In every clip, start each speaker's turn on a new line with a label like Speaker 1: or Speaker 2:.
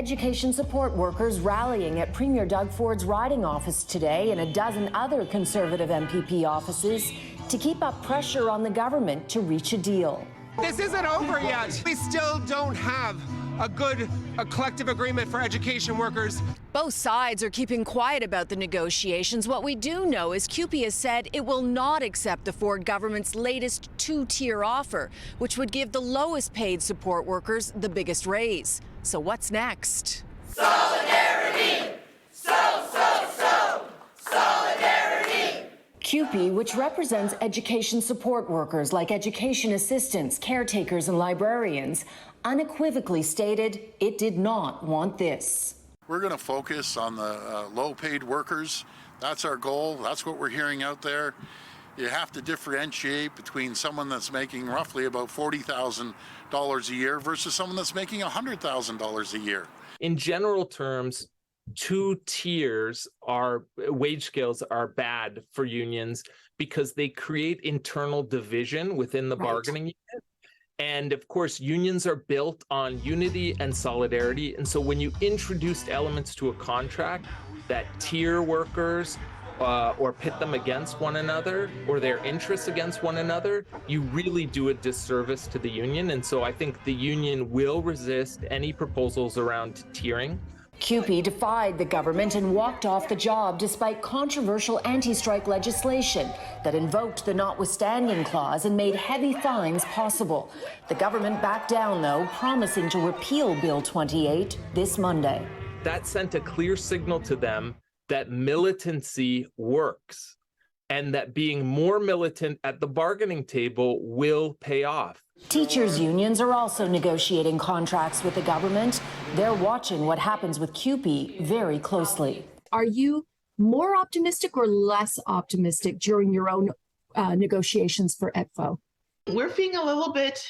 Speaker 1: Education support workers rallying at Premier Doug Ford's riding office today and a dozen other Conservative MPP offices to keep up pressure on the government to reach a deal.
Speaker 2: This isn't over yet. We still don't have a collective agreement for education workers.
Speaker 3: Both sides are keeping quiet about the negotiations. What we do know is CUPE has said it will not accept the Ford government's latest two-tier offer, which would give the lowest paid support workers the biggest raise. So what's next?
Speaker 4: Solidarity! Solidarity!
Speaker 1: CUPE, which represents education support workers like education assistants, caretakers and librarians, unequivocally stated it did not want this.
Speaker 5: We're going to focus on the low-paid workers. That's our goal. That's what we're hearing out there. You have to differentiate between someone that's making roughly about $40,000 a year versus someone that's making $100,000 a year.
Speaker 6: In general terms, two tiers wage scales are bad for unions because they create internal division within the bargaining unit. And of course, unions are built on unity and solidarity. And so when you introduced elements to a contract that tier workers or pit them against one another or their interests against one another, you really do a disservice to the union. And so I think the union will resist any proposals around tiering.
Speaker 1: CUPE defied the government and walked off the job despite controversial anti-strike legislation that invoked the notwithstanding clause and made heavy fines possible. The government backed down, though, promising to repeal Bill 28 this Monday.
Speaker 6: That sent a clear signal to them that militancy works and that being more militant at the bargaining table will pay off.
Speaker 1: Teachers' unions are also negotiating contracts with the government. They're watching what happens with CUPE very closely.
Speaker 7: Are you more optimistic or less optimistic during your own negotiations for ETFO?
Speaker 8: We're feeling a little bit,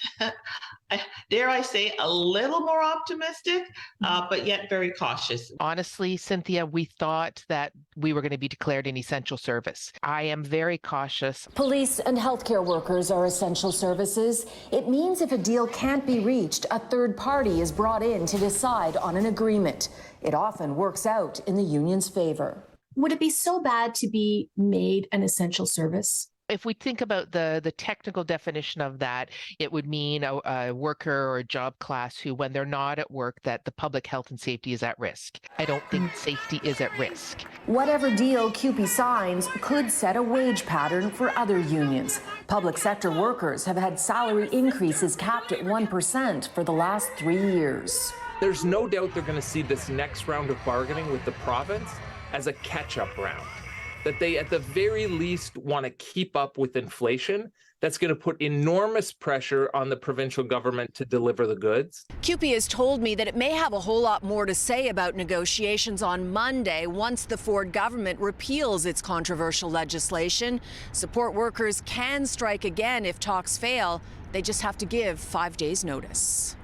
Speaker 8: dare I say, a little more optimistic, but yet very cautious.
Speaker 9: Honestly, Cynthia, we thought that we were going to be declared an essential service. I am very cautious.
Speaker 1: Police and healthcare workers are essential services. It means if a deal can't be reached, a third party is brought in to decide on an agreement. It often works out in the union's favor.
Speaker 7: Would it be so bad to be made an essential service?
Speaker 9: If we think about the technical definition of that, it would mean a worker or a job class who, when they're not at work, that the public health and safety is at risk. I don't think safety is at risk.
Speaker 1: Whatever deal CUPE signs could set a wage pattern for other unions. Public sector workers have had salary increases capped at 1% for the last 3 years.
Speaker 6: There's no doubt they're going to see this next round of bargaining with the province as a catch-up round. That they, at the very least, want to keep up with inflation. That's going to put enormous pressure on the provincial government to deliver the goods.
Speaker 3: CUPE has told me that it may have a whole lot more to say about negotiations on Monday once the Ford government repeals its controversial legislation. Support workers can strike again if talks fail. They just have to give 5 days' notice.